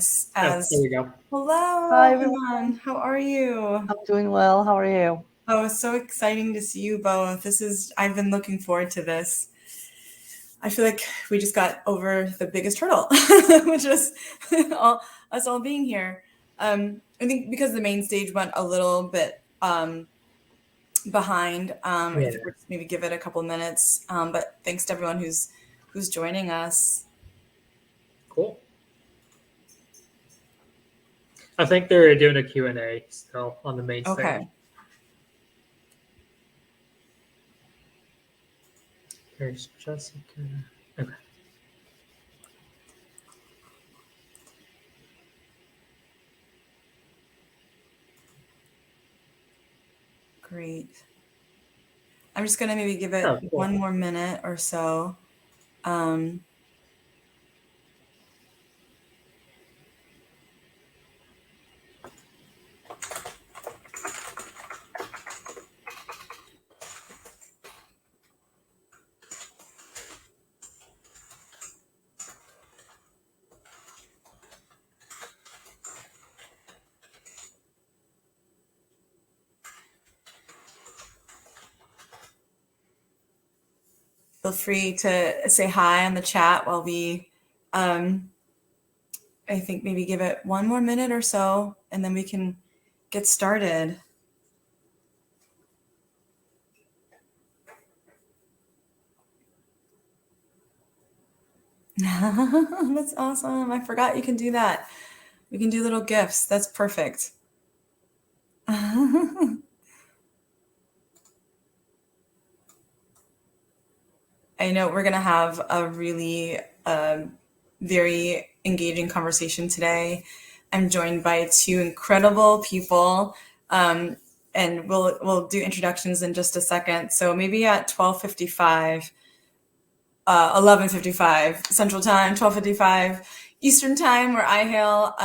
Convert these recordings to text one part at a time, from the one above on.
There we go. Hello, Hi, everyone. How are you? I'm doing well. How are you? Oh, it's so exciting to see you both. I've been looking forward to this. I feel like we just got over the biggest hurdle, which is us all being here. I think because the main stage went a little bit behind. I think we're just maybe give it a couple minutes. But thanks to everyone who's joining us. Cool. I think they're doing a Q&A still on the main stage. There's Jessica. Okay. Great. I'm just gonna maybe give it cool. one more minute or so. Feel free to say hi on the chat while we, I think maybe give it one more minute or so, and then we can get started. That's awesome. I forgot you can do that. We can do little GIFs. That's perfect. I know we're going to have a really very engaging conversation today. I'm joined by two incredible people, and we'll do introductions in just a second. So maybe at 12:55, 11:55 Central Time, 12:55 Eastern Time, where I hail,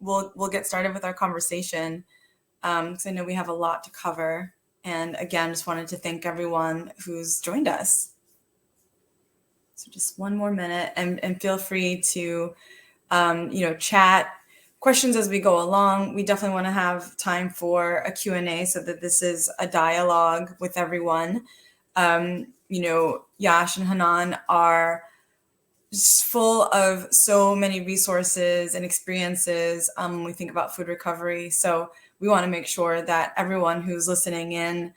we'll get started with our conversation. Because I know we have a lot to cover. And again, just wanted to thank everyone who's joined us. So just one more minute, and feel free to, chat questions as we go along. We definitely want to have time for a Q&A so that this is a dialogue with everyone. Yash and Hanan are just full of so many resources and experiences when we think about food recovery. So we want to make sure that everyone who's listening in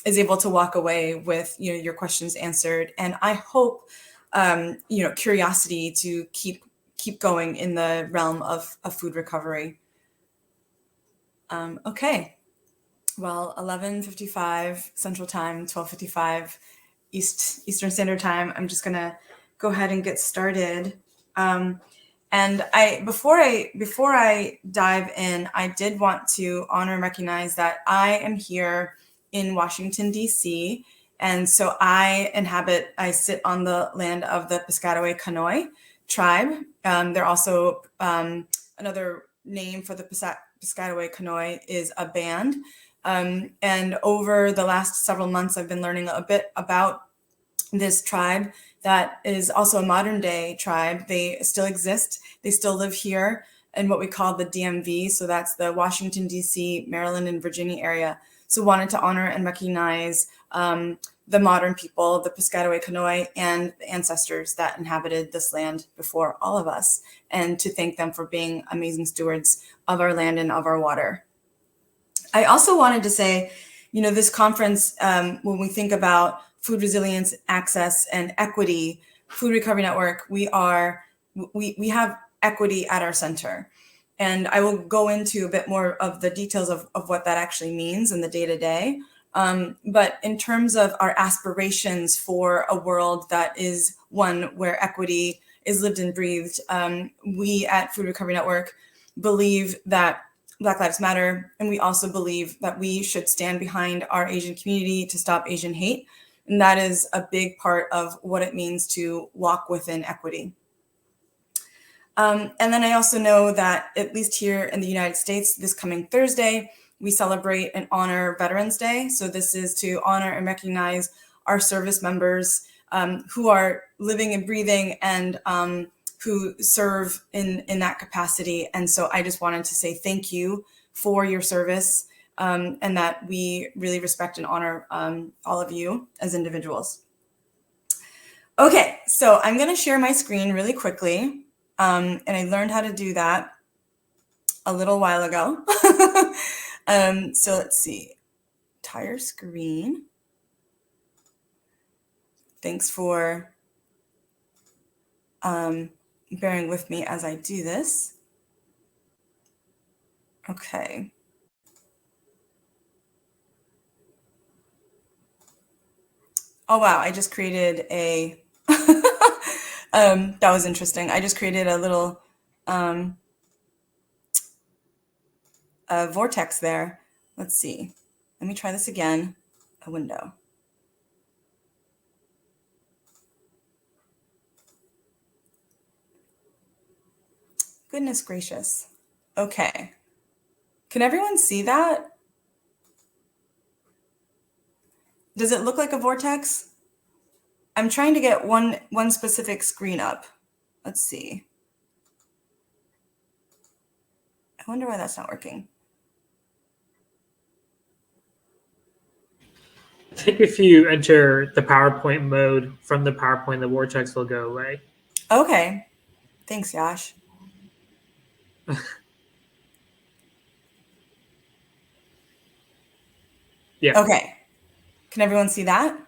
is able to walk away with your questions answered, and I hope curiosity to keep going in the realm of food recovery. Okay, well, 11:55 Central Time, 12:55 Eastern Standard Time. I'm just gonna go ahead and get started. And before I dive in, I did want to honor and recognize that I am here in Washington, D.C. And so I sit on the land of the Piscataway Conoy tribe. They're also another name for the Piscataway Conoy is a band. And over the last several months, I've been learning a bit about this tribe that is also a modern day tribe. They still exist. They still live here in what we call the DMV. So that's the Washington, D.C., Maryland, and Virginia area. So wanted to honor and recognize the modern people, the Piscataway Conoy, and the ancestors that inhabited this land before all of us, and to thank them for being amazing stewards of our land and of our water. I also wanted to say, this conference, when we think about food resilience, access, and equity, Food Recovery Network, we have equity at our center. And I will go into a bit more of the details of what that actually means in the day-to-day. But in terms of our aspirations for a world that is one where equity is lived and breathed, we at Food Recovery Network believe that Black Lives Matter, and we also believe that we should stand behind our Asian community to stop Asian hate. And that is a big part of what it means to walk within equity. And then I also know that at least here in the United States, this coming Thursday, we celebrate and honor Veterans Day. So this is to honor and recognize our service members who are living and breathing and who serve in that capacity. And so I just wanted to say thank you for your service, and that we really respect and honor all of you as individuals. Okay, so I'm going to share my screen really quickly, and I learned how to do that a little while ago. So let's see, entire screen. Thanks for bearing with me as I do this. Okay. Oh, wow. I just created a, that was interesting. I just created a little a vortex there. Let's see. Let me try this again. A window. Goodness gracious. Okay. Can everyone see that? Does it look like a vortex? I'm trying to get one specific screen up. Let's see. I wonder why that's not working. I think if you enter the PowerPoint mode from the PowerPoint, the vortex will go away. Okay. Thanks, Yash. Yeah. Okay. Can everyone see that?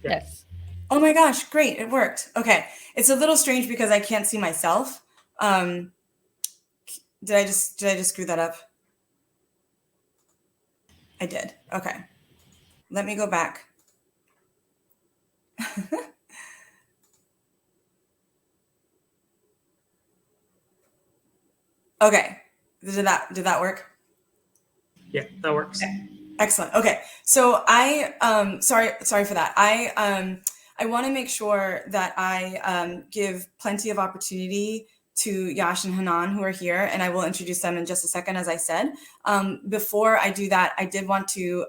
Yes. Oh my gosh, great. It worked. Okay. It's a little strange because I can't see myself. Did I just screw that up? I did. Okay. Let me go back. Okay. Did that work? Yeah, that works. Okay. Excellent. Okay. So I sorry for that. I want to make sure that I give plenty of opportunity to Yash and Hanan, who are here, and I will introduce them in just a second, as I said. Before I do that, I did want to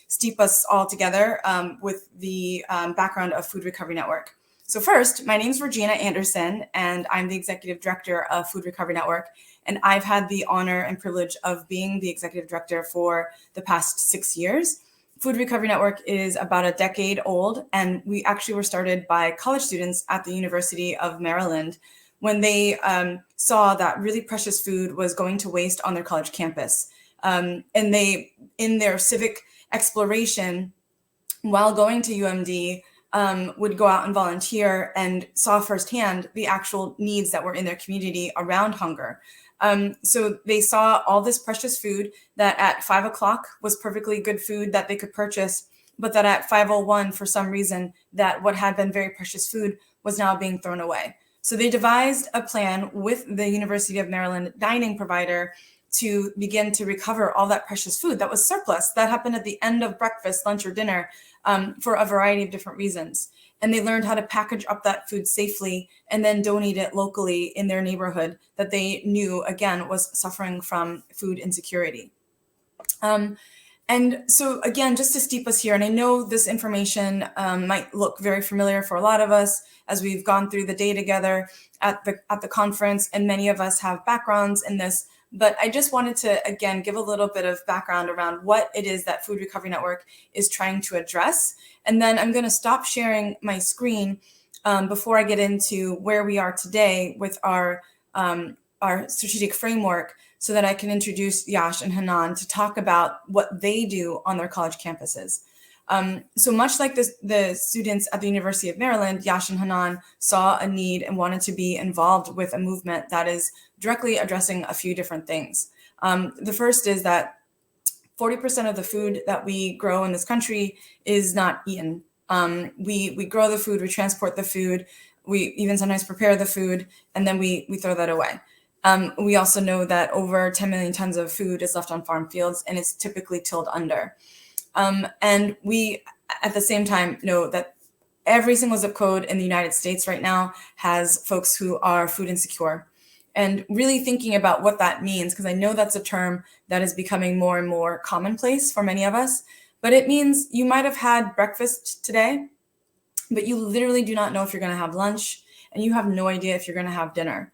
steep us all together with the background of Food Recovery Network. So first, my name is Regina Anderson, and I'm the Executive Director of Food Recovery Network. And I've had the honor and privilege of being the Executive Director for the past 6 years. Food Recovery Network is about a decade old, and we actually were started by college students at the University of Maryland when they saw that really precious food was going to waste on their college campus. And they, in their civic exploration, while going to UMD, would go out and volunteer and saw firsthand the actual needs that were in their community around hunger. So they saw all this precious food that at 5 o'clock was perfectly good food that they could purchase, but that at 5:01, for some reason, that what had been very precious food was now being thrown away. So they devised a plan with the University of Maryland dining provider to begin to recover all that precious food that was surplus that happened at the end of breakfast, lunch, or dinner for a variety of different reasons. And they learned how to package up that food safely and then donate it locally in their neighborhood that they knew, again, was suffering from food insecurity. And so, again, just to steep us here, and I know this information might look very familiar for a lot of us as we've gone through the day together at the conference, and many of us have backgrounds in this. But I just wanted to, again, give a little bit of background around what it is that Food Recovery Network is trying to address. And then I'm going to stop sharing my screen before I get into where we are today with our strategic framework, so that I can introduce Yash and Hanan to talk about what they do on their college campuses. So much like the students at the University of Maryland, Yash and Hanan saw a need and wanted to be involved with a movement that is directly addressing a few different things. The first is that 40% of the food that we grow in this country is not eaten. We grow the food, we transport the food, we even sometimes prepare the food, and then we throw that away. We also know that over 10 million tons of food is left on farm fields, and it's typically tilled under. And we, at the same time, know that every single zip code in the United States right now has folks who are food insecure. And really thinking about what that means, because I know that's a term that is becoming more and more commonplace for many of us, but it means you might have had breakfast today, but you literally do not know if you're going to have lunch. and you have no idea if you're going to have dinner.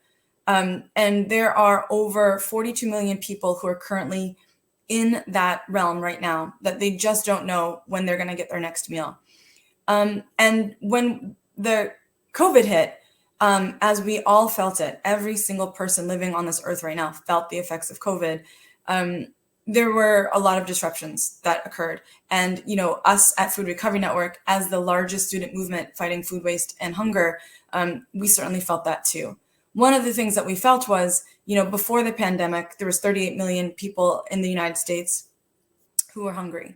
And there are over 42 million people who are currently in that realm right now, that they just don't know when they're going to get their next meal. And when the COVID hit, as we all felt it, every single person living on this earth right now felt the effects of COVID. There were a lot of disruptions that occurred. And, us at Food Recovery Network, as the largest student movement fighting food waste and hunger, we certainly felt that too. One of the things that we felt was, before the pandemic, there was 38 million people in the United States who were hungry,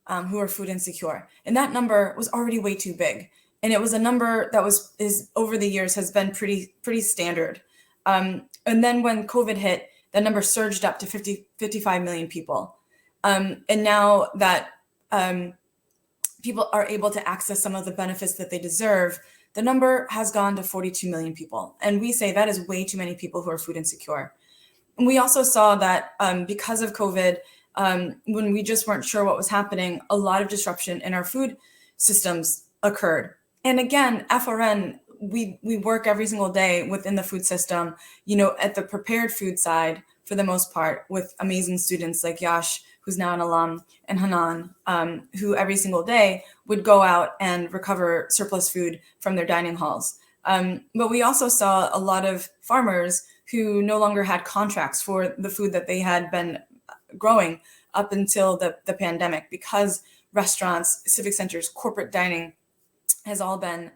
who were food insecure. And that number was already way too big. And it was a number that is over the years has been pretty standard. And then when COVID hit, that number surged up to 55 million people. And now that people are able to access some of the benefits that they deserve, the number has gone to 42 million people. And we say that is way too many people who are food insecure. And we also saw that because of COVID, when we just weren't sure what was happening, a lot of disruption in our food systems occurred. And again, FRN, we work every single day within the food system, at the prepared food side for the most part, with amazing students like Yash, who's now an alum, and Hanan, who every single day would go out and recover surplus food from their dining halls. But we also saw a lot of farmers who no longer had contracts for the food that they had been growing up until the pandemic, because restaurants, civic centers, corporate dining has all been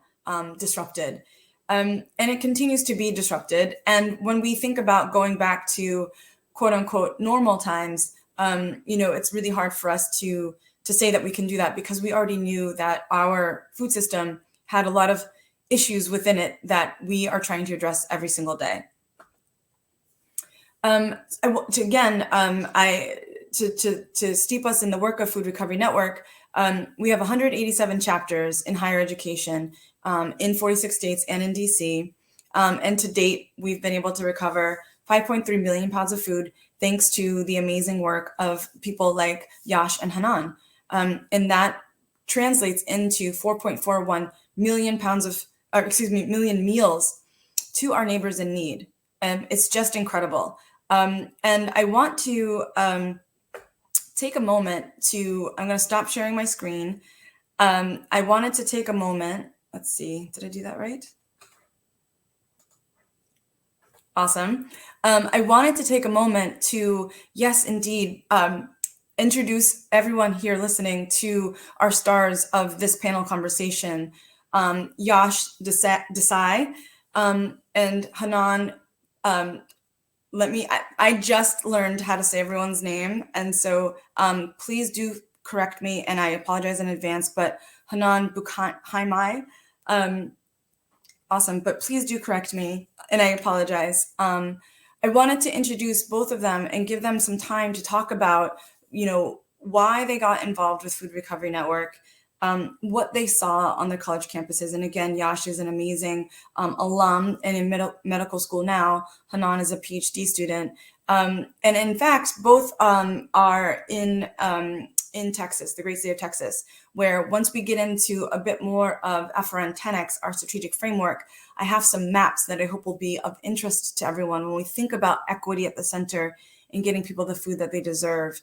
disrupted. And it continues to be disrupted. And when we think about going back to quote unquote normal times, it's really hard for us to say that we can do that, because we already knew that our food system had a lot of issues within it that we are trying to address every single day. To steep us in the work of Food Recovery Network, we have 187 chapters in higher education in 46 states and in DC. And to date, we've been able to recover 5.3 million pounds of food, thanks to the amazing work of people like Yash and Hanan. And that translates into 4.41 million million meals to our neighbors in need. And it's just incredible. And I want to take a moment I'm going to stop sharing my screen. I wanted to take a moment. Let's see, did I do that right? Awesome. I wanted to take a moment to, yes, indeed, introduce everyone here listening to our stars of this panel conversation, Yash Desai and Hanan. I just learned how to say everyone's name. And so please do correct me, and I apologize in advance, but Hanan Bukhaimai, awesome, but please do correct me, and I apologize. I wanted to introduce both of them and give them some time to talk about, why they got involved with Food Recovery Network, what they saw on their college campuses. And again, Yash is an amazing alum and in medical school now. Hanan is a PhD student. And in fact, both are in Texas, the great state of Texas, where once we get into a bit more of FRN 10X, our strategic framework, I have some maps that I hope will be of interest to everyone when we think about equity at the center and getting people the food that they deserve.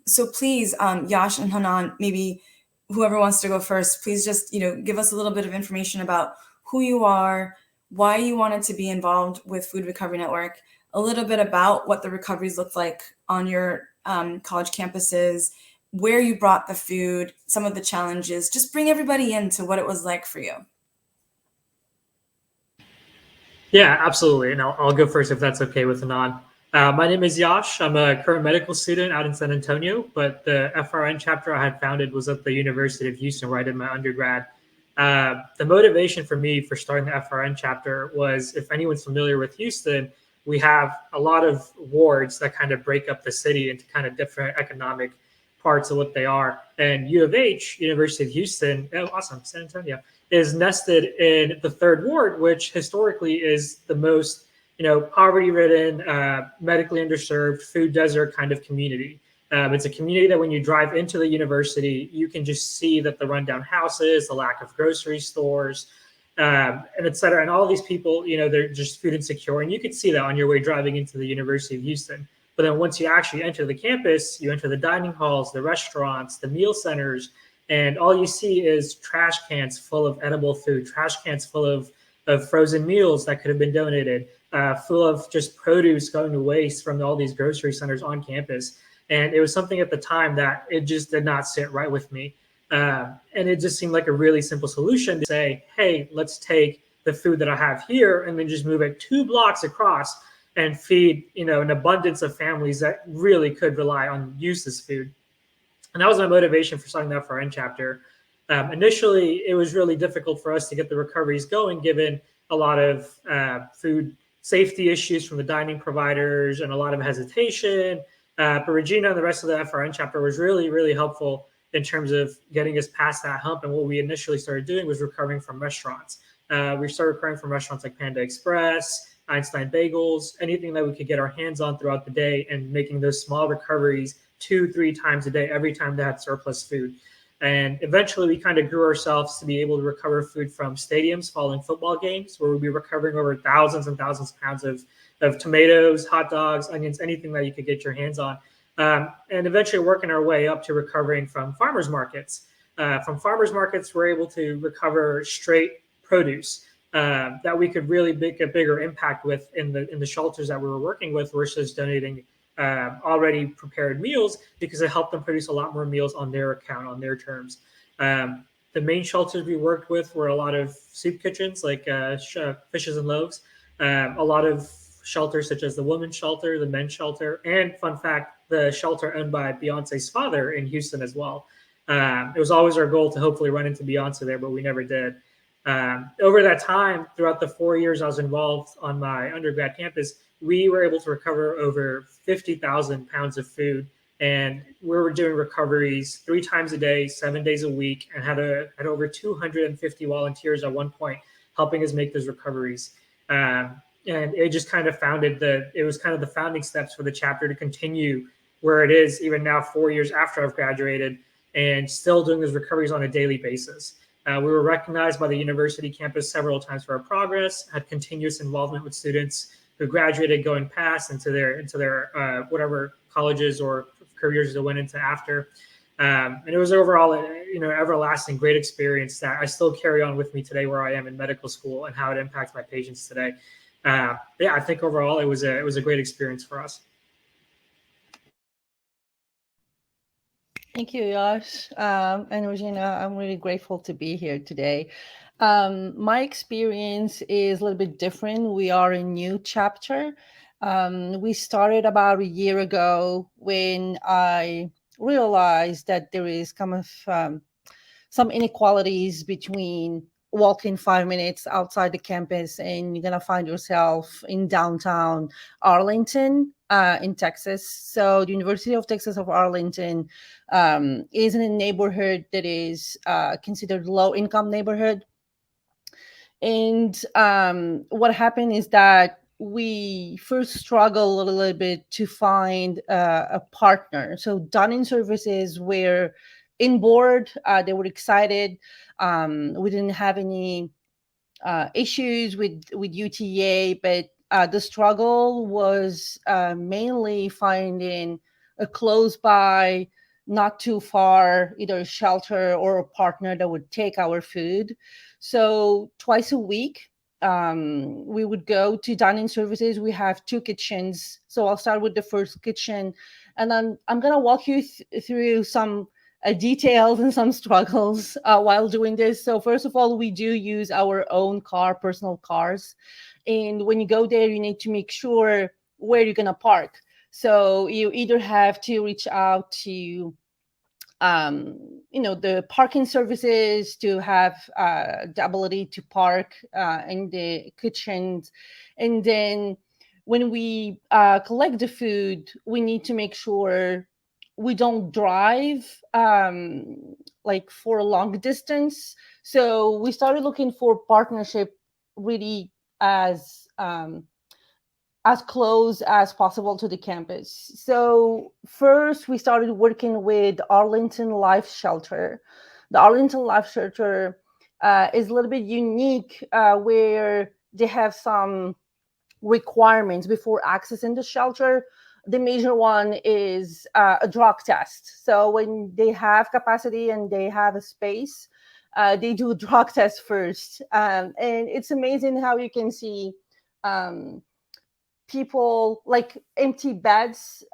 So please, Yash and Hanan, maybe whoever wants to go first, please just, give us a little bit of information about who you are, why you wanted to be involved with Food Recovery Network, a little bit about what the recoveries look like on your college campuses, where you brought the food, some of the challenges. Just bring everybody into what it was like for you. Yeah, absolutely. And I'll go first if that's okay with Hanan. My name is Yash. I'm a current medical student out in San Antonio, but the FRN chapter I had founded was at the University of Houston, where I did my undergrad. The motivation for me for starting the FRN chapter was, if anyone's familiar with Houston, we have a lot of wards that kind of break up the city into kind of different economic parts of what they are. And U of H, University of Houston, awesome, San Antonio, is nested in the third ward, which historically is the most poverty-ridden, medically underserved, food desert kind of community. It's a community that when you drive into the university, you can just see that the rundown houses, the lack of grocery stores, and et cetera. And all these people, they're just food insecure. And you could see that on your way driving into the University of Houston. But then once you actually enter the campus, you enter the dining halls, the restaurants, the meal centers, and all you see is trash cans full of edible food, trash cans full of frozen meals that could have been donated, full of just produce going to waste from all these grocery centers on campus. And it was something at the time that it just did not sit right with me. And it just seemed like a really simple solution to say, hey, let's take the food that I have here and then just move it 2 blocks across and feed, an abundance of families that really could rely on use this food. And that was my motivation for starting the FRN chapter. Initially, it was really difficult for us to get the recoveries going, given a lot of food safety issues from the dining providers and a lot of hesitation. But Regina and the rest of the FRN chapter was really, really helpful in terms of getting us past that hump. And what we initially started doing was recovering from restaurants. We started recovering from restaurants like Panda Express, Einstein Bagels, anything that we could get our hands on throughout the day, and making those small recoveries 2-3 times a day, every time they had surplus food. And eventually we kind of grew ourselves to be able to recover food from stadiums following football games, where we'd be recovering over thousands and thousands of pounds of tomatoes, hot dogs, onions, anything that you could get your hands on. And eventually working our way up to recovering from farmers markets. From farmers markets, we're able to recover straight produce that we could really make a bigger impact with in the shelters that we were working with, versus donating already prepared meals, because it helped them produce a lot more meals on their account, on their terms. The main shelters we worked with were a lot of soup kitchens like Fishes and Loaves, a lot of shelters such as the women's shelter, the men's shelter, and fun fact, the shelter owned by Beyonce's father in Houston as well. It was always our goal to hopefully run into Beyonce there, but we never did. Over that time, throughout the 4 years I was involved on my undergrad campus, we were able to recover over 50,000 pounds of food. And we were doing recoveries 3 times a day, 7 days a week, and had over 250 volunteers at one point helping us make those recoveries. And it just kind of it was kind of the founding steps for the chapter to continue where it is even now, 4 years after I've graduated, and still doing those recoveries on a daily basis. We were recognized by the university campus several times for our progress, had continuous involvement with students who graduated going past into their whatever colleges or careers they went into after. And it was overall, everlasting great experience that I still carry on with me today, where I am in medical school, and how it impacts my patients today. I think overall it was a great experience for us. Thank you, Josh. And Regina, I'm really grateful to be here today. My experience is a little bit different. We are a new chapter. We started about a year ago, when I realized that there is kind of some inequalities between walking 5 minutes outside the campus and you're going to find yourself in downtown Arlington in Texas. So the University of Texas of Arlington is in a neighborhood that is considered low-income neighborhood. And what happened is that we first struggled a little bit to find a partner. So dining services were in board. They were excited. We didn't have any issues with UTA, but the struggle was mainly finding a close by, not too far, either a shelter or a partner that would take our food. So twice a week, we would go to dining services. We have 2 kitchens. So I'll start with the first kitchen, and then I'm going to walk you through some details and some struggles while doing this. So first of all, we do use our own personal cars. And when you go there, you need to make sure where you're going to park. So you either have to reach out to the parking services to have the ability to park in the kitchens. And then when we collect the food, we need to make sure we don't drive like for a long distance. So we started looking for partnership really as close as possible to the campus. So first we started working with Arlington Life Shelter. The Arlington Life Shelter is a little bit unique, where they have some requirements before accessing the shelter. The major one is a drug test. So when they have capacity and they have a space, they do drug tests first. And it's amazing how you can see people, like empty beds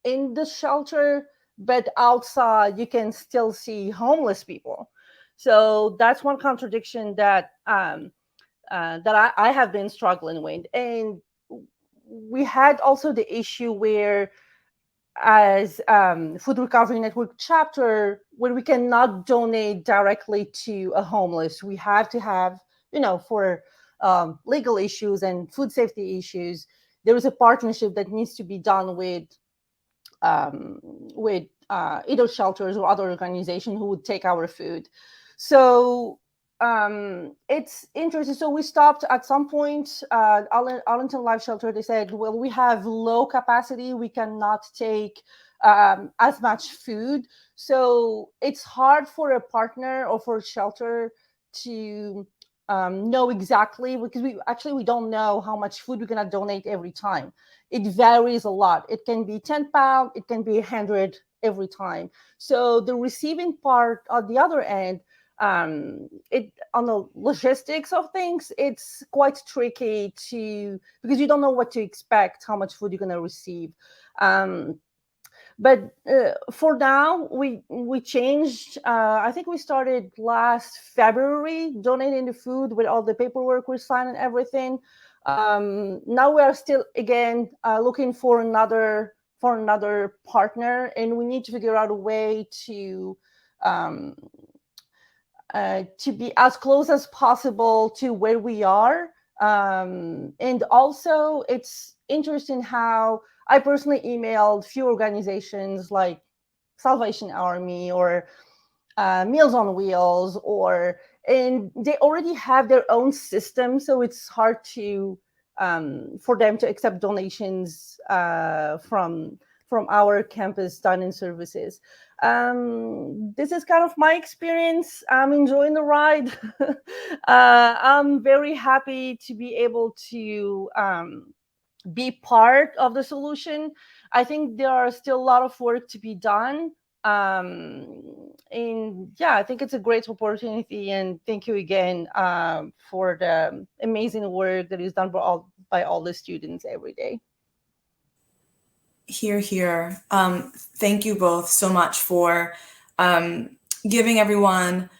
in the shelter, but outside you can still see homeless people. So that's one contradiction that I have been struggling with. And we had also the issue where, as Food Recovery Network chapter, where we cannot donate directly to a homeless. We have to have, for legal issues and food safety issues, there is a partnership that needs to be done with either shelters or other organizations who would take our food. So it's interesting. So we stopped at some point. Arlington Life Shelter, they said, well, we have low capacity, we cannot take as much food. So it's hard for a partner or for a shelter to know exactly, because we don't know how much food we're going to donate every time. It varies a lot. It can be 10 pounds, it can be 100 every time. So the receiving part on the other end, it, on the logistics of things, it's quite tricky because you don't know what to expect, how much food you're going to receive. But for now, we changed. I think we started last February donating the food with all the paperwork we signed and everything. Now we are still again looking for another partner, and we need to figure out a way to be as close as possible to where we are. And also, it's interesting how I personally emailed few organizations like Salvation Army or Meals on Wheels, and they already have their own system, so it's hard to for them to accept donations from our campus dining services. This is kind of my experience. I'm enjoying the ride. I'm very happy to be able to be part of the solution. I think there are still a lot of work to be done. And yeah, I think it's a great opportunity. And thank you again for the amazing work that is done by all the students every day. Hear, hear. Thank you both so much for giving everyone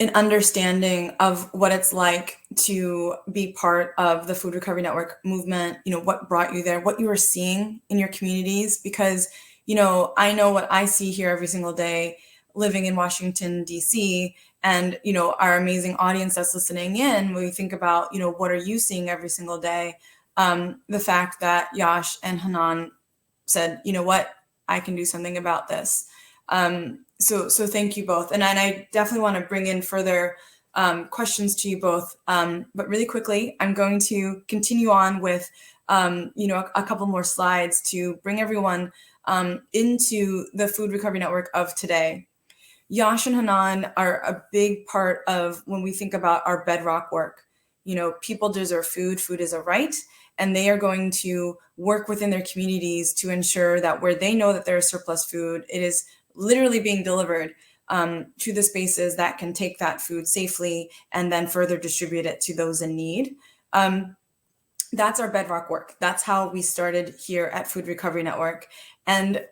an understanding of what it's like to be part of the Food Recovery Network movement, what brought you there, what you were seeing in your communities, because, I know what I see here every single day living in Washington, D.C., and, our amazing audience that's listening in, when we think about, what are you seeing every single day? The fact that Yash and Hanan said, you know what, I can do something about this. So thank you both. And I definitely want to bring in further questions to you both. But really quickly, I'm going to continue on with, a couple more slides to bring everyone into the Food Recovery Network of today. Yash and Hanan are a big part of when we think about our bedrock work. People deserve food. Food is a right. And they are going to work within their communities to ensure that where they know that there is surplus food, it is literally being delivered to the spaces that can take that food safely and then further distribute it to those in need. That's our bedrock work. That's how we started here at Food Recovery Network. And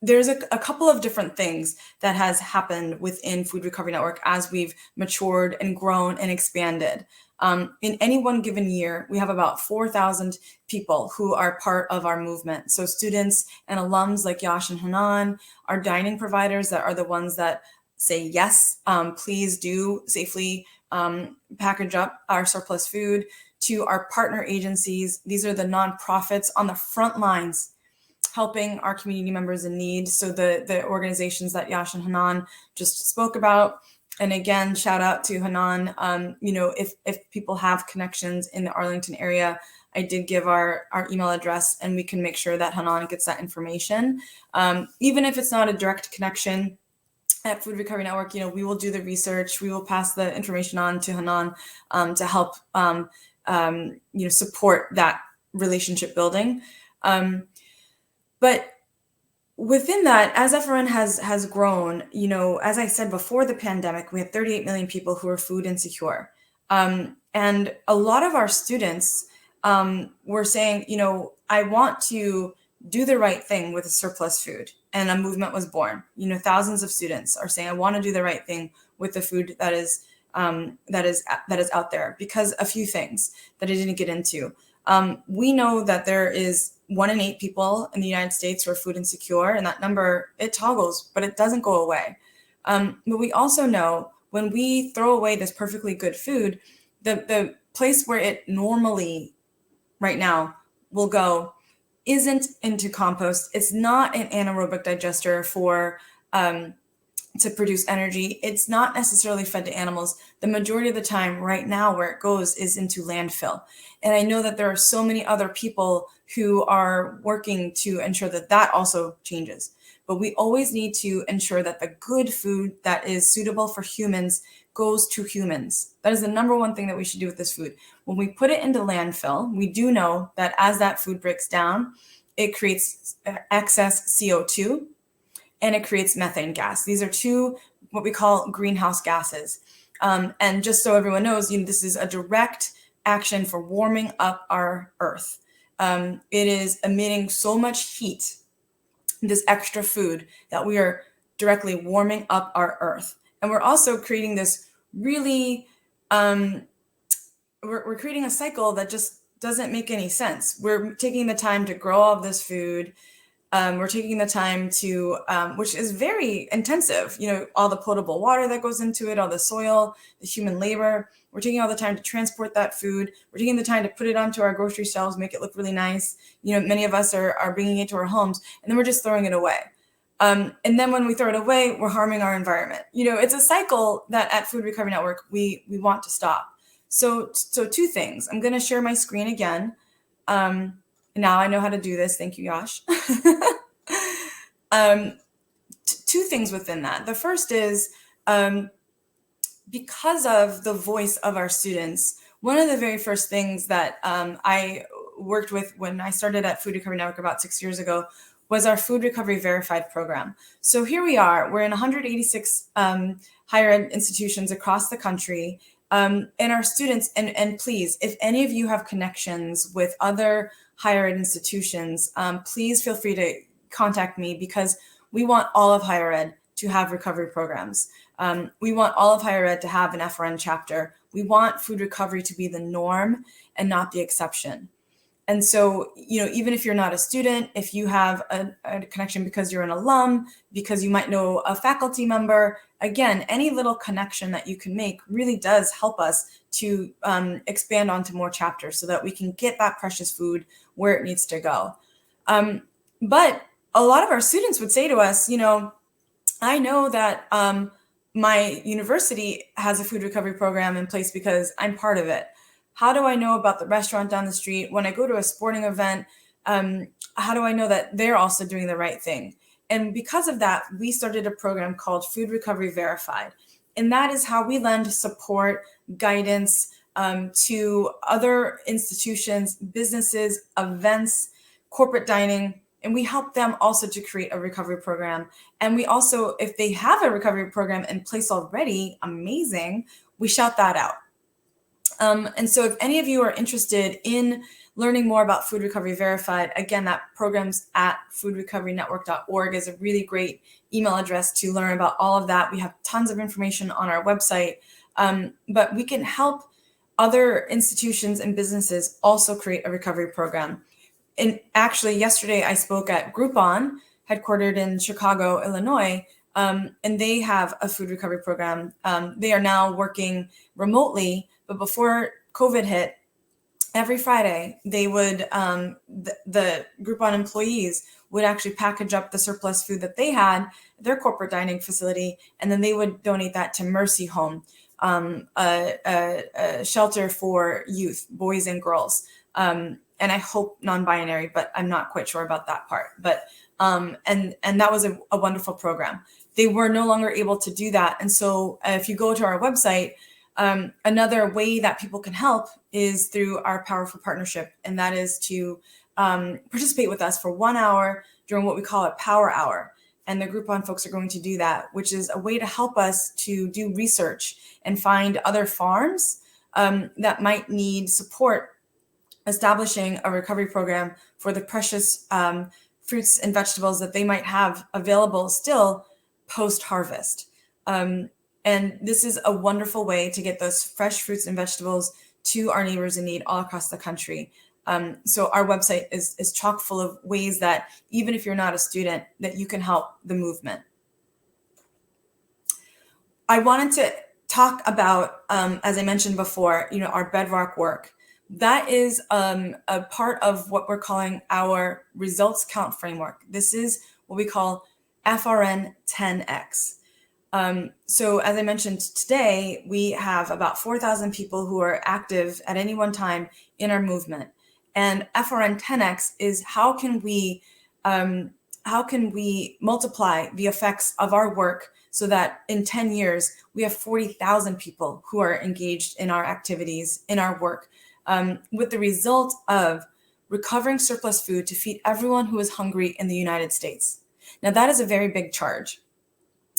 there's a couple of different things that has happened within Food Recovery Network as we've matured and grown and expanded. In any one given year, we have about 4,000 people who are part of our movement. So students and alums like Yash and Hanan, our dining providers that are the ones that say, yes, please do safely package up our surplus food, to our partner agencies. These are the nonprofits on the front lines helping our community members in need. So the organizations that Yash and Hanan just spoke about. And again, shout out to Hanan. If people have connections in the Arlington area, I did give our email address, and we can make sure that Hanan gets that information. Even if it's not a direct connection, at Food Recovery Network, we will do the research. We will pass the information on to Hanan to help, support that relationship building. But within that, as FRN has grown, as I said before the pandemic, we had 38 million people who are food insecure. And a lot of our students were saying, I want to do the right thing with surplus food. And a movement was born. Thousands of students are saying, I want to do the right thing with the food that is out there, because a few things that I didn't get into. We know that there is 1 in 8 people in the United States who are food insecure, and that number, it toggles, but it doesn't go away. But we also know when we throw away this perfectly good food, the place where it normally right now will go isn't into compost. It's not an anaerobic digester for to produce energy. It's not necessarily fed to animals. The majority of the time right now where it goes is into landfill. And I know that there are so many other people who are working to ensure that that also changes. But we always need to ensure that the good food that is suitable for humans goes to humans. That is the number one thing that we should do with this food. When we put it into landfill, we do know that as that food breaks down, it creates excess CO2 and it creates methane gas. These are 2 what we call greenhouse gases. And just so everyone knows, this is a direct action for warming up our Earth. It is emitting so much heat, this extra food, that we are directly warming up our Earth. And we're also creating this really, we're creating a cycle that just doesn't make any sense. We're taking the time to grow all of this food. We're taking the time to, which is very intensive, all the potable water that goes into it, all the soil, the human labor. We're taking all the time to transport that food. We're taking the time to put it onto our grocery shelves, make it look really nice. Many of us are bringing it to our homes, and then we're just throwing it away. And then when we throw it away, we're harming our environment. It's a cycle that at Food Recovery Network, we want to stop. So 2 things. I'm going to share my screen again. Now I know how to do this. Thank you, Yash. 2 things within that. The first is because of the voice of our students, one of the very first things that I worked with when I started at Food Recovery Network about 6 years ago was our Food Recovery Verified program. So here we are. We're in 186 higher ed institutions across the country. And our students, and please, if any of you have connections with other higher ed institutions, please feel free to contact me, because we want all of higher ed to have recovery programs. We want all of higher ed to have an FRN chapter. We want food recovery to be the norm and not the exception. And so, even if you're not a student, if you have a connection because you're an alum, because you might know a faculty member, again, any little connection that you can make really does help us to expand onto more chapters so that we can get that precious food where it needs to go. But a lot of our students would say to us, I know that my university has a food recovery program in place because I'm part of it. How do I know about the restaurant down the street? When I go to a sporting event, how do I know that they're also doing the right thing? And because of that, we started a program called Food Recovery Verified. And that is how we lend support, guidance to other institutions, businesses, events, corporate dining. And we help them also to create a recovery program. And we also, if they have a recovery program in place already, amazing, we shout that out. And so if any of you are interested in learning more about Food Recovery Verified, again, that program's at foodrecoverynetwork.org is a really great email address to learn about all of that. We have tons of information on our website, but we can help other institutions and businesses also create a recovery program. And actually, yesterday I spoke at Groupon, headquartered in Chicago, Illinois, and they have a food recovery program. They are now working remotely, but before COVID hit, every Friday they would, the Groupon employees would actually package up the surplus food that they had at their corporate dining facility, and then they would donate that to Mercy Home, a shelter for youth, boys and girls. And I hope non-binary, but I'm not quite sure about that part. But and that was a wonderful program. they were no longer able to do that. And so if you go to our website, another way that people can help is through our powerful partnership. And that is to participate with us for 1 hour during what we call a power hour. And the Groupon folks are going to do that, which is a way to help us to do research and find other farms that might need support establishing a recovery program for the precious fruits and vegetables that they might have available still post-harvest. And this is a wonderful way to get those fresh fruits and vegetables to our neighbors in need all across the country. So our website is chock full of ways that even if you're not a student, that you can help the movement. I wanted to talk about, as I mentioned before, our bedrock work. That is a part of what we're calling our results count framework. This is what we call FRN 10X. So as I mentioned today, we have about 4,000 people who are active at any one time in our movement. And FRN 10X is how can we multiply the effects of our work so that in 10 years, we have 40,000 people who are engaged in our activities, in our work, with the result of recovering surplus food to feed everyone who is hungry in the United States. Now, that is a very big charge.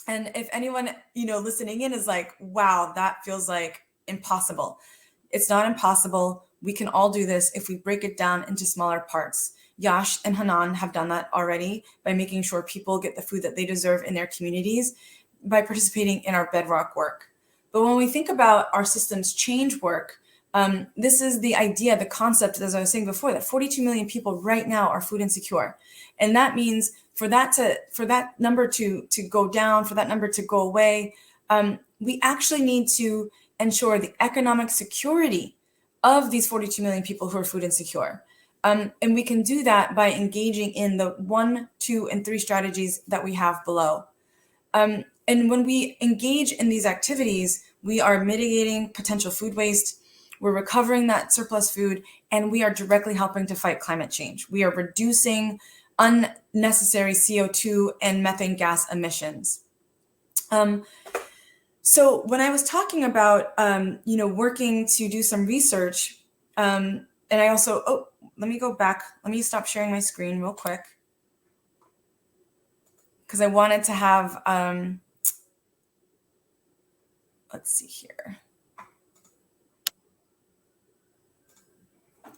And if anyone, listening in is like, wow, that feels like impossible. It's not impossible. We can all do this if we break it down into smaller parts. Yash and Hanan have done that already by making sure people get the food that they deserve in their communities by participating in our bedrock work. But when we think about our systems change work, this is the idea, the concept, as I was saying before, that 42 million people right now are food insecure. And that means for that number to go down, for that number to go away, we actually need to ensure the economic security of these 42 million people who are food insecure. And we can do that by engaging in the 1, 2, and 3 strategies that we have below. And when we engage in these activities, we are mitigating potential food waste, we're recovering that surplus food, and we are directly helping to fight climate change. We are reducing unnecessary CO2 and methane gas emissions. So when I was talking about, working to do some research, and I also, let me go back. Let me stop sharing my screen real quick, because I wanted to have, let's see here.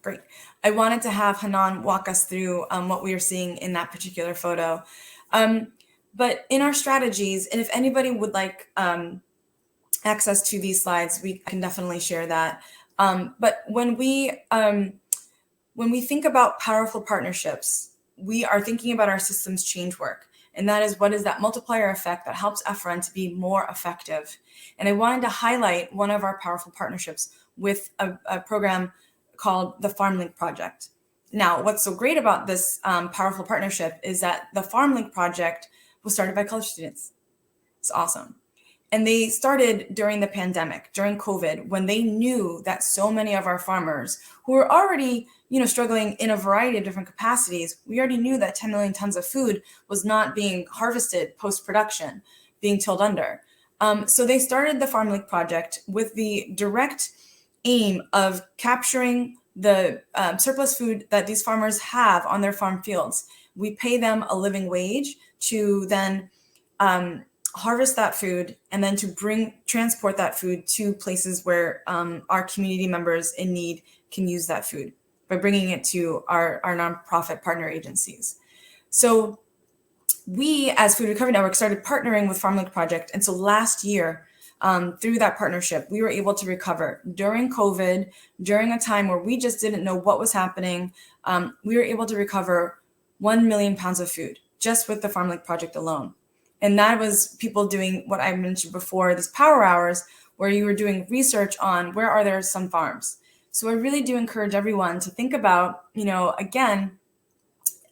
Great. I wanted to have Hanan walk us through what we are seeing in that particular photo. But in our strategies, and if anybody would like access to these slides, we can definitely share that. But when we think about powerful partnerships, we are thinking about our systems change work. And that is, what is that multiplier effect that helps FRN to be more effective? And I wanted to highlight one of our powerful partnerships with a program called the Farmland Project. Now, what's so great about this powerful partnership is that the Farmland Project was started by college students. It's awesome. And they started during the pandemic, during COVID, when they knew that so many of our farmers who were already, struggling in a variety of different capacities, we already knew that 10 million tons of food was not being harvested post-production, being tilled under. So they started the Farmland Project with the direct aim of capturing the surplus food that these farmers have on their farm fields. We pay them a living wage to then harvest that food and then to transport that food to places where our community members in need can use that food by bringing it to our nonprofit partner agencies. So we, as Food Recovery Network, started partnering with Farmland Project. And so last year, through that partnership, we were able to recover during COVID, during a time where we just didn't know what was happening. We were able to recover 1 million pounds of food just with the Farmland Project alone. And that was people doing what I mentioned before, these power hours, where you were doing research on where are there some farms. So I really do encourage everyone to think about, again,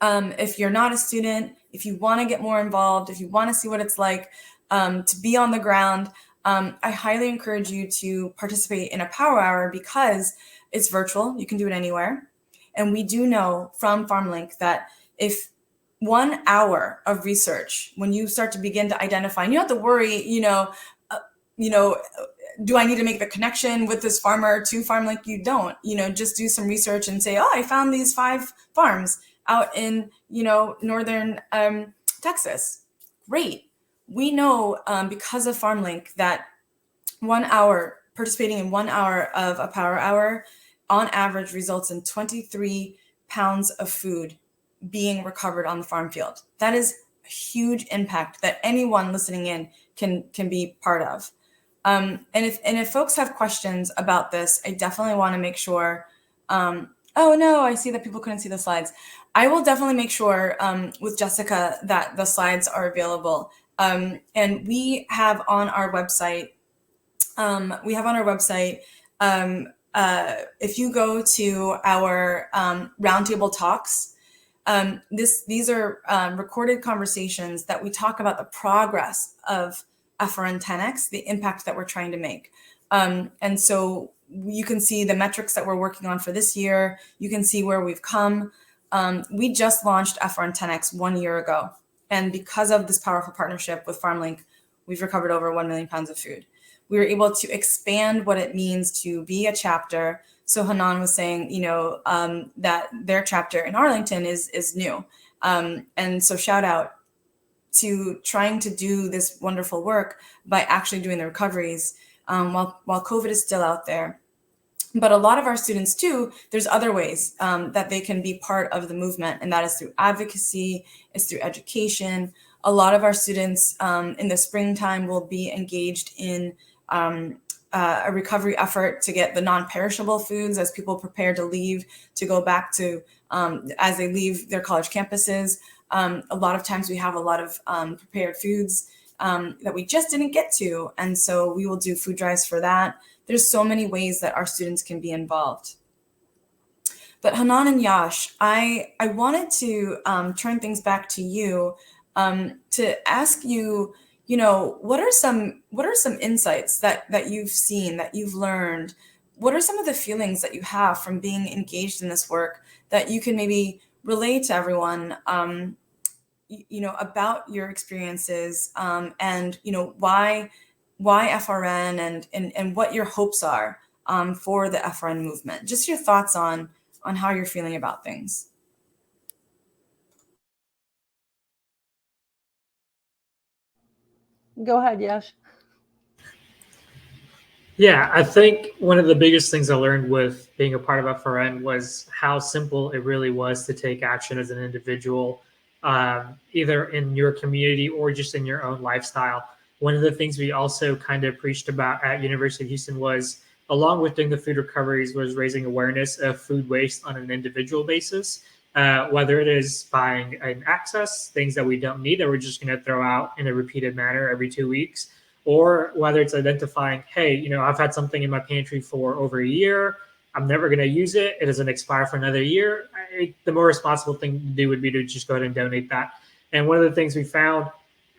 if you're not a student, if you want to get more involved, if you want to see what it's like to be on the ground, I highly encourage you to participate in a power hour because it's virtual. You can do it anywhere. And we do know from FarmLink that if 1 hour of research, when you start to begin to identify, and you don't have to worry, do I need to make the connection with this farmer to Farmland? You don't, just do some research and say, oh, I found these 5 farms out in, northern Texas. Great. We know because of FarmLink that 1 hour, participating in 1 hour of a power hour on average results in 23 pounds of food being recovered on the farm field. That is a huge impact that anyone listening in can be part of. And if folks have questions about this, I definitely want to make sure. Oh no, I see that people couldn't see the slides. I will definitely make sure with Jessica that the slides are available. And we have on our website. If you go to our roundtable talks, these are recorded conversations that we talk about the progress of FRN 10X, the impact that we're trying to make. And so you can see the metrics that we're working on for this year. You can see where we've come. We just launched FRN 10X 1 year ago. And because of this powerful partnership with FarmLink, we've recovered over 1 million pounds of food. We were able to expand what it means to be a chapter. So Hanan was saying, that their chapter in Arlington is new. And so shout out to trying to do this wonderful work by actually doing the recoveries while COVID is still out there. But a lot of our students too, there's other ways that they can be part of the movement, and that is through advocacy, it's through education. A lot of our students in the springtime will be engaged in a recovery effort to get the non-perishable foods as people prepare to leave, to go back to, as they leave their college campuses. A lot of times we have a lot of prepared foods that we just didn't get to. And so we will do food drives for that. There's so many ways that our students can be involved. But Hanan and Yash, I wanted to turn things back to you to ask you, what are some insights that you've seen, that you've learned? What are some of the feelings that you have from being engaged in this work that you can maybe relate to everyone, about your experiences, and why FRN and what your hopes are for the FRN movement? Just your thoughts on how you're feeling about things. Go ahead, Yash. Yeah, I think one of the biggest things I learned with being a part of FRN was how simple it really was to take action as an individual, either in your community or just in your own lifestyle. One of the things we also kind of preached about at University of Houston was, along with doing the food recoveries, was raising awareness of food waste on an individual basis, whether it is buying an excess, things that we don't need that we're just going to throw out in a repeated manner every 2 weeks, or whether it's identifying, hey, I've had something in my pantry for over a year. I'm never going to use it. It doesn't expire for another year. The more responsible thing to do would be to just go ahead and donate that. And one of the things we found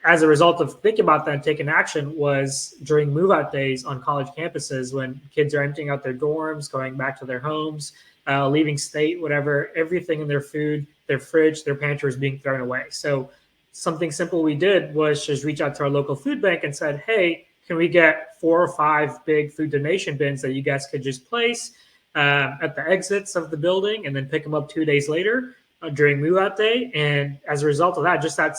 as a result of thinking about that and taking action was during move-out days on college campuses, when kids are emptying out their dorms, going back to their homes, leaving state, whatever, everything in their food, their fridge, their pantry is being thrown away. So something simple we did was just reach out to our local food bank and said, hey, can we get 4 or 5 big food donation bins that you guys could just place at the exits of the building and then pick them up 2 days later during move-out day? And as a result of that, just that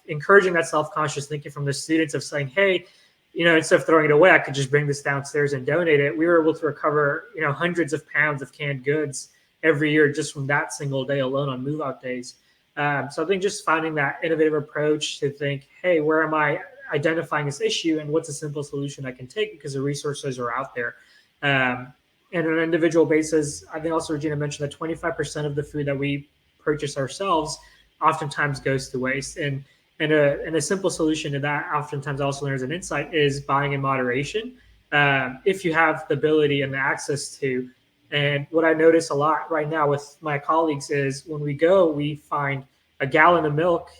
encouraging that self-conscious thinking from the students of saying, hey, instead of throwing it away, I could just bring this downstairs and donate it. We were able to recover, hundreds of pounds of canned goods every year just from that single day alone on move-out days. So I think just finding that innovative approach to think, hey, where am I identifying this issue and what's a simple solution I can take, because the resources are out there. And on an individual basis, I think also Regina mentioned that 25% of the food that we purchase ourselves oftentimes goes to waste. And a simple solution to that, oftentimes also learned as an insight, is buying in moderation. If you have the ability and the access to. And what I notice a lot right now with my colleagues is when we go, we find a gallon of milk,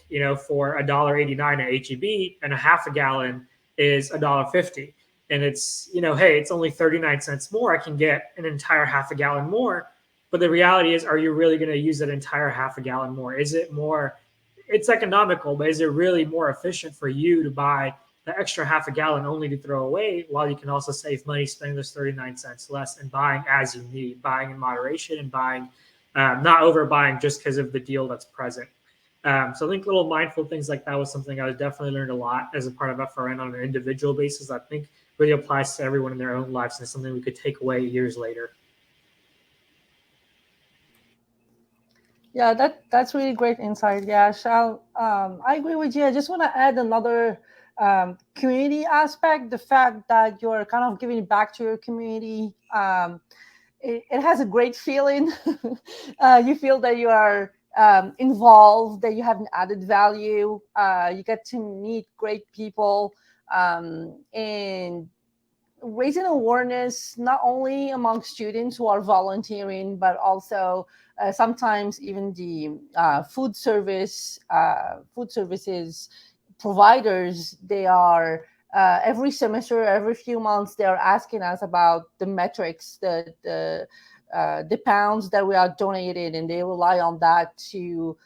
for $1.89 at HEB, and a half a gallon is $1.50. And it's, hey, it's only 39 cents more. I can get an entire half a gallon more. But the reality is, are you really going to use that entire half a gallon more? Is it more it's economical, but is it really more efficient for you to buy the extra half a gallon only to throw away, while you can also save money spending those 39 cents less and buying as you need, buying in moderation, and buying not overbuying just because of the deal that's present. So I think little mindful things like that was something I definitely learned a lot as a part of FRN on an individual basis. I think really applies to everyone in their own lives, and it's something we could take away years later. Yeah, that's really great insight. Yeah, I agree with you. I just want to add another community aspect. The fact that you're kind of giving back to your community, it has a great feeling. You feel that you are involved, that you have an added value. You get to meet great people, and raising awareness not only among students who are volunteering, but also sometimes even the food services providers. They are every semester, every few months, they are asking us about the metrics, the pounds that we are donated, and they rely on that to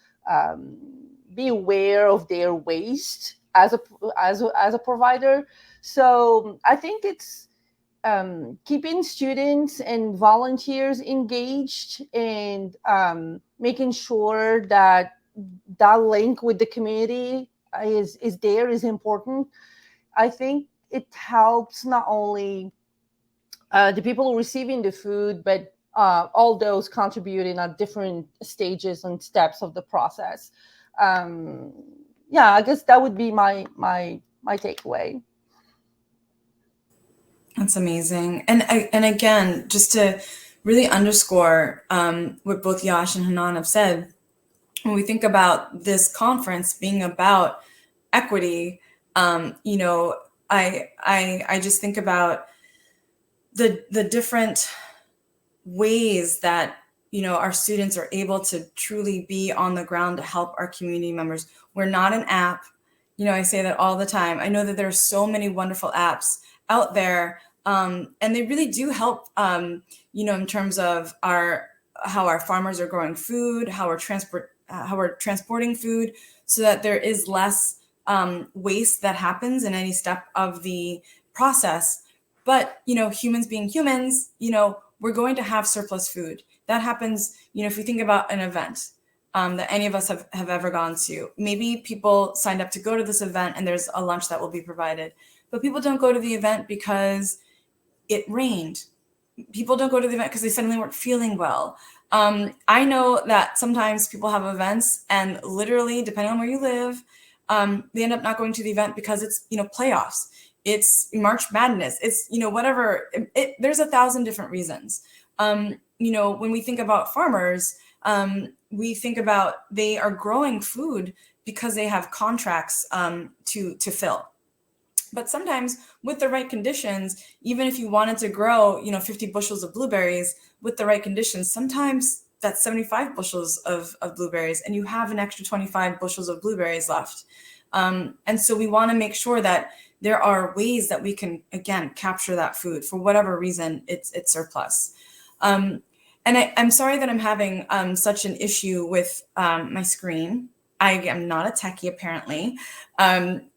be aware of their waste as a provider. So I think it's keeping students and volunteers engaged, and making sure that that link with the community is important. I think it helps not only the people receiving the food, but all those contributing at different stages and steps of the process. Yeah, I guess that would be my takeaway. That's amazing. And again, just to really underscore what both Yash and Hanan have said, when we think about this conference being about equity, you know, I just think about the different ways that, you know, our students are able to truly be on the ground to help our community members. We're not an app. You know, I say that all the time. I know that there are so many wonderful apps out there, and they really do help, you know, in terms of how our farmers are growing food, how we're transporting food, so that there is less waste that happens in any step of the process. But, you know, humans being humans, you know, we're going to have surplus food. That happens, you know, if we think about an event that any of us have ever gone to. Maybe people signed up to go to this event and there's a lunch that will be provided. But people don't go to the event because it rained. People don't go to the event because they suddenly weren't feeling well. I know that sometimes people have events and literally, depending on where you live, they end up not going to the event because it's, you know, playoffs. It's March Madness. It's, you know, whatever. There's 1,000 different reasons. You know, when we think about farmers, we think about they are growing food because they have contracts to fill. But sometimes with the right conditions, even if you wanted to grow, you know, 50 bushels of blueberries with the right conditions, sometimes that's 75 bushels of blueberries, and you have an extra 25 bushels of blueberries left. And so we want to make sure that there are ways that we can, again, capture that food for whatever reason it's surplus. And I'm sorry that I'm having such an issue with my screen. I am not a techie, apparently.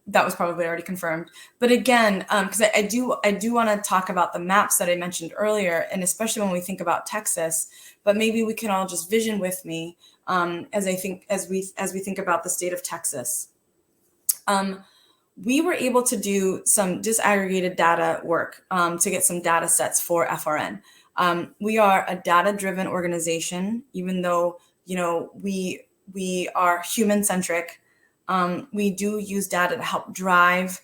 That was probably already confirmed. But again, because I do want to talk about the maps that I mentioned earlier, and especially when we think about Texas. But maybe we can all just vision with me as we think about the state of Texas. We were able to do some disaggregated data work to get some data sets for FRN. We are a data-driven organization, even though, you know, we are human-centric. We do use data to help drive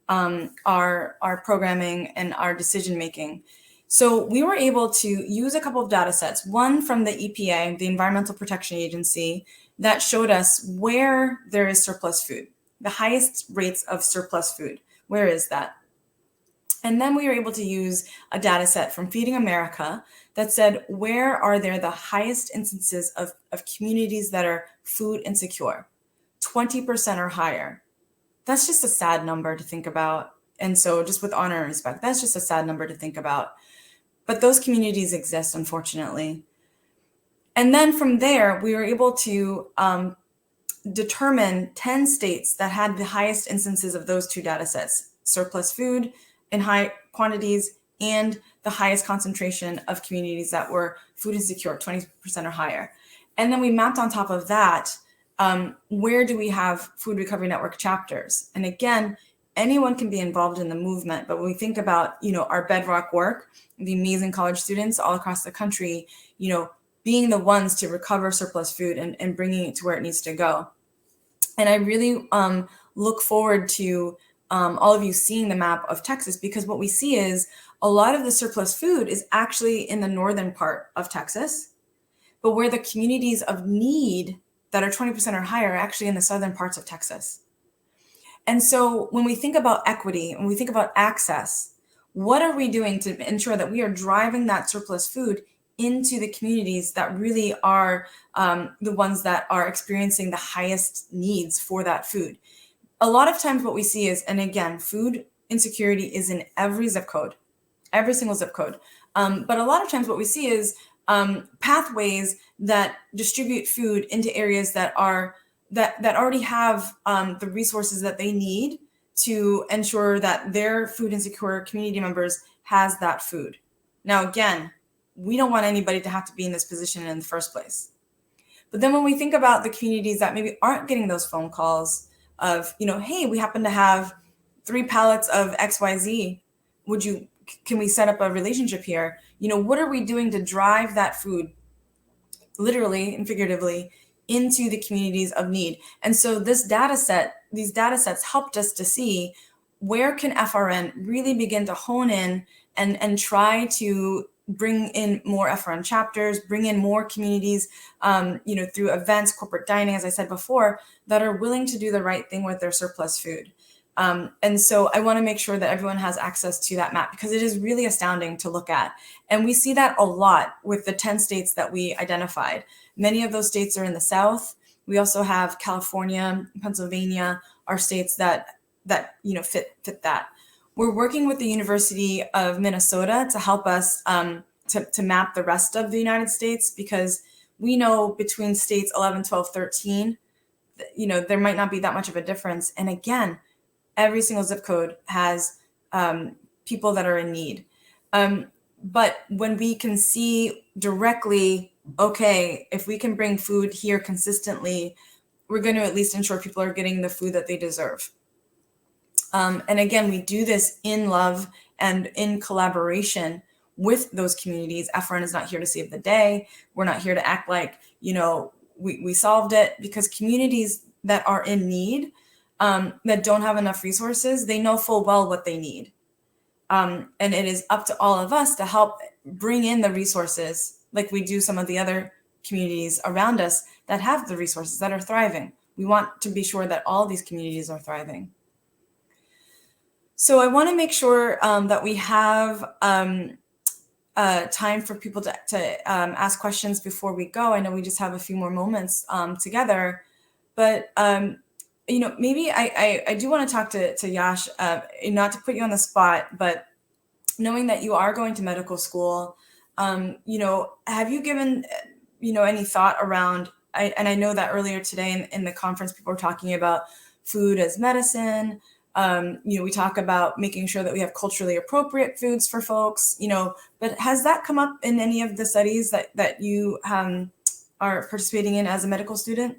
our programming and our decision-making. So we were able to use a couple of data sets, one from the EPA, the Environmental Protection Agency, that showed us where there is surplus food, the highest rates of surplus food. Where is that? And then we were able to use a data set from Feeding America that said, where are there the highest instances of communities that are food insecure? 20% or higher. That's just a sad number to think about. And so just with honor and respect, that's just a sad number to think about. But those communities exist, unfortunately. And then from there, we were able to determine 10 states that had the highest instances of those two data sets, surplus food in high quantities and the highest concentration of communities that were food insecure, 20% or higher. And then we mapped on top of that, where do we have Food Recovery Network chapters? And again, anyone can be involved in the movement, but when we think about, our bedrock work, the amazing college students all across the country, being the ones to recover surplus food and bringing it to where it needs to go. And I really look forward to all of you seeing the map of Texas, because what we see is a lot of the surplus food is actually in the northern part of Texas, but where the communities of need that are 20% or higher are actually in the southern parts of Texas. And so when we think about equity, when we think about access, what are we doing to ensure that we are driving that surplus food into the communities that really are the ones that are experiencing the highest needs for that food? A lot of times what we see is, and again, food insecurity is in every zip code, every single zip code. But a lot of times what we see is pathways that distribute food into areas that are that already have the resources that they need to ensure that their food insecure community members has that food. Now, again, we don't want anybody to have to be in this position in the first place. But then when we think about the communities that maybe aren't getting those phone calls of, hey, we happen to have 3 pallets of XYZ. Can we set up a relationship here? What are we doing to drive that food, literally and figuratively, into the communities of need? And so these data sets helped us to see where can FRN really begin to hone in and try to bring in more FRN chapters, bring in more communities, through events, corporate dining, as I said before, that are willing to do the right thing with their surplus food. And so I want to make sure that everyone has access to that map, because it is really astounding to look at. And we see that a lot with the 10 states that we identified. Many of those states are in the South. We also have California, Pennsylvania, are states that fit that. We're working with the University of Minnesota to help us to map the rest of the United States, because we know between states 11, 12, 13, there might not be that much of a difference. And again, every single zip code has people that are in need. But when we can see directly, okay, if we can bring food here consistently, we're going to at least ensure people are getting the food that they deserve. And again, we do this in love and in collaboration with those communities. FRN is not here to save the day. We're not here to act like, we solved it, because communities that are in need, that don't have enough resources, they know full well what they need. And it is up to all of us to help bring in the resources, like we do some of the other communities around us that have the resources, that are thriving. We want to be sure that all these communities are thriving. So I want to make sure that we have time for people to ask questions before we go. I know we just have a few more moments together, but maybe I do want to talk to Yash, not to put you on the spot, but knowing that you are going to medical school, have you given, any thought around, and I know that earlier today in the conference, people were talking about food as medicine. We talk about making sure that we have culturally appropriate foods for folks, but has that come up in any of the studies that you are participating in as a medical student?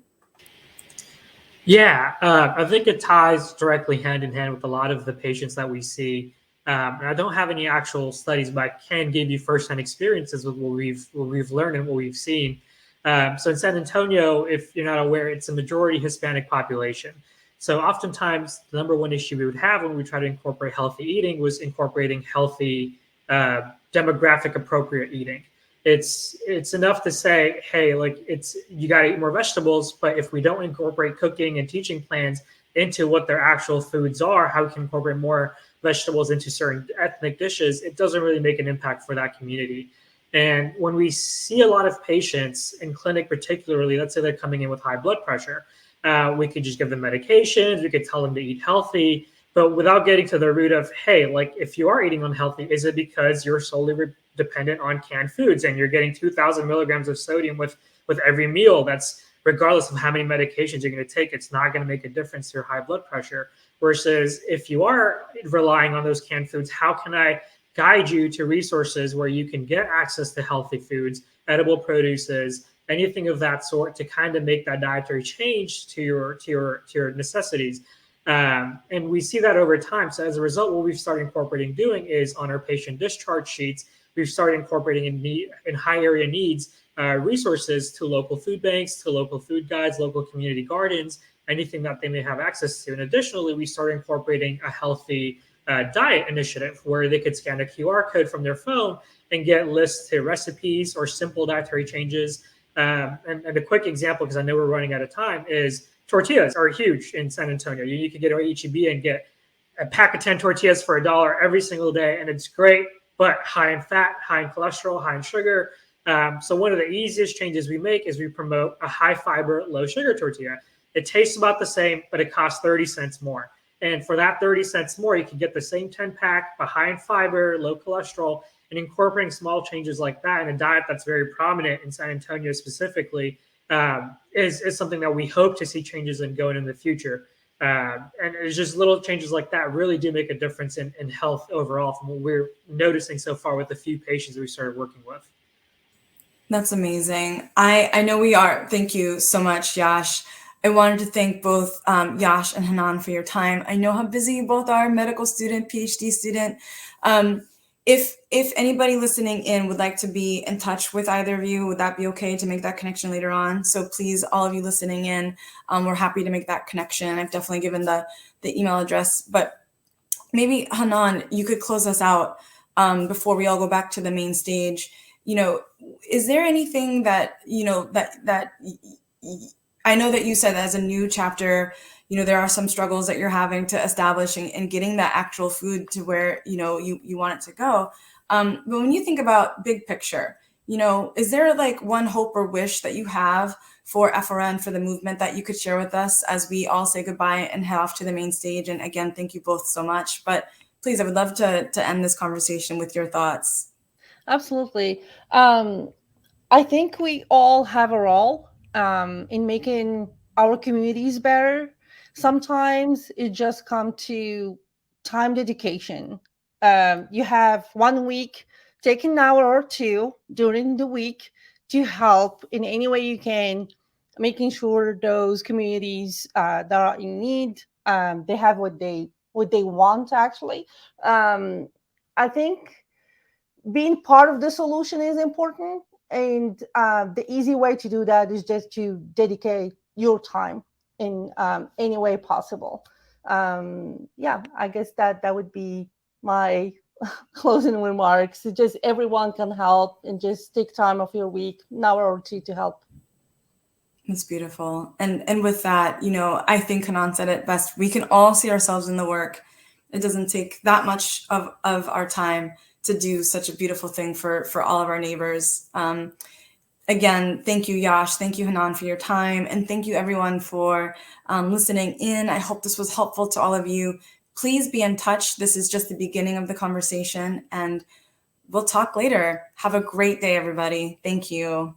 Yeah, I think it ties directly hand in hand with a lot of the patients that we see. And I don't have any actual studies, but I can give you firsthand experiences with what we've learned and what we've seen. So in San Antonio, if you're not aware, it's a majority Hispanic population. So oftentimes the number one issue we would have when we try to incorporate healthy eating was incorporating healthy, demographic appropriate eating. It's enough to say, hey, you got to eat more vegetables, but if we don't incorporate cooking and teaching plans into what their actual foods are, how we can incorporate more vegetables into certain ethnic dishes, it doesn't really make an impact for that community. And when we see a lot of patients in clinic, particularly, let's say they're coming in with high blood pressure, we could just give them medications, we could tell them to eat healthy, but without getting to the root of, hey, if you are eating unhealthy, is it because you're solely dependent on canned foods and you're getting 2,000 milligrams of sodium with every meal that's regardless of how many medications you're going to take, it's not going to make a difference to your high blood pressure. Versus if you are relying on those canned foods, how can I guide you to resources where you can get access to healthy foods, edible produces, anything of that sort, to kind of make that dietary change to your necessities. And we see that over time. So as a result, what we've started incorporating doing is on our patient discharge sheets, we've started incorporating in high area needs resources to local food banks, to local food guides, local community gardens, anything that they may have access to. And additionally, we started incorporating a healthy diet initiative where they could scan a QR code from their phone and get lists to recipes or simple dietary changes. And a quick example, because I know we're running out of time, is tortillas are huge in San Antonio. You can get to HEB and get a pack of 10 tortillas for $1 every single day, and it's great, but high in fat, high in cholesterol, high in sugar. So one of the easiest changes we make is we promote a high fiber, low sugar tortilla. It tastes about the same, but it costs 30 cents more. And for that 30 cents more, you can get the same 10 pack, but high in fiber, low cholesterol, and incorporating small changes like that in a diet that's very prominent in San Antonio specifically is something that we hope to see changes in going in the future. And it's just little changes like that really do make a difference in health overall from what we're noticing so far with the few patients that we started working with. That's amazing. I know we are. Thank you so much, Yash. I wanted to thank both Yash and Hanan for your time. I know how busy you both are, medical student, PhD student. If anybody listening in would like to be in touch with either of you, would that be okay to make that connection later on? So please, all of you listening in, we're happy to make that connection. I've definitely given the email address, but maybe Hanan, you could close us out before we all go back to the main stage. Is there anything that, that I know that you said that as a new chapter, there are some struggles that you're having to establish and getting that actual food to where, you want it to go. But when you think about big picture, is there like one hope or wish that you have for FRN, for the movement, that you could share with us as we all say goodbye and head off to the main stage? And again, thank you both so much. But please, I would love to end this conversation with your thoughts. Absolutely. I think we all have a role in making our communities better. Sometimes it just comes to time dedication. You have 1 week, take an hour or two during the week to help in any way you can, making sure those communities that are in need, they have what they want actually. I think being part of the solution is important. And the easy way to do that is just to dedicate your time in any way possible. I guess that would be my closing remarks. Just everyone can help, and just take time of your week, an hour or two, to help. That's beautiful. And with that, I think Hanan said it best. We can all see ourselves in the work. It doesn't take that much of our time to do such a beautiful thing for all of our neighbors. Again, thank you, Yash. Thank you, Hanan, for your time. And thank you, everyone, for listening in. I hope this was helpful to all of you. Please be in touch. This is just the beginning of the conversation, and we'll talk later. Have a great day, everybody. Thank you.